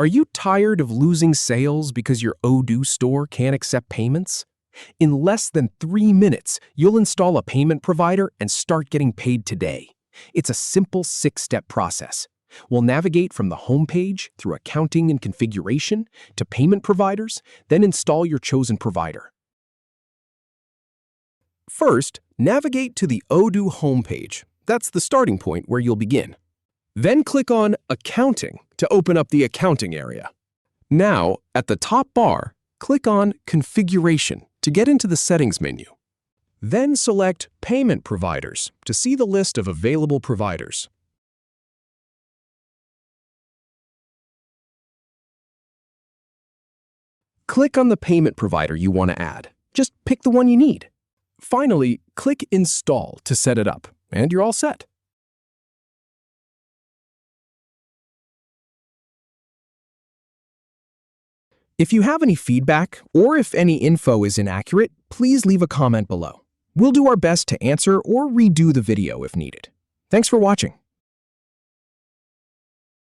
Are you tired of losing sales because your Odoo store can't accept payments? In less than 3 minutes, you'll install a payment provider and start getting paid today. It's a simple 6-step process. We'll navigate from the homepage through accounting and configuration to payment providers, then install your chosen provider. First, navigate to the Odoo homepage. That's the starting point where you'll begin. Then click on Accounting to open up the accounting area. Now, at the top bar, click on Configuration to get into the settings menu. Then select Payment Providers to see the list of available providers. Click on the payment provider you want to add. Just pick the one you need. Finally, click Install to set it up, and you're all set. If you have any feedback or if any info is inaccurate, please leave a comment below. We'll do our best to answer or redo the video if needed. Thanks for watching.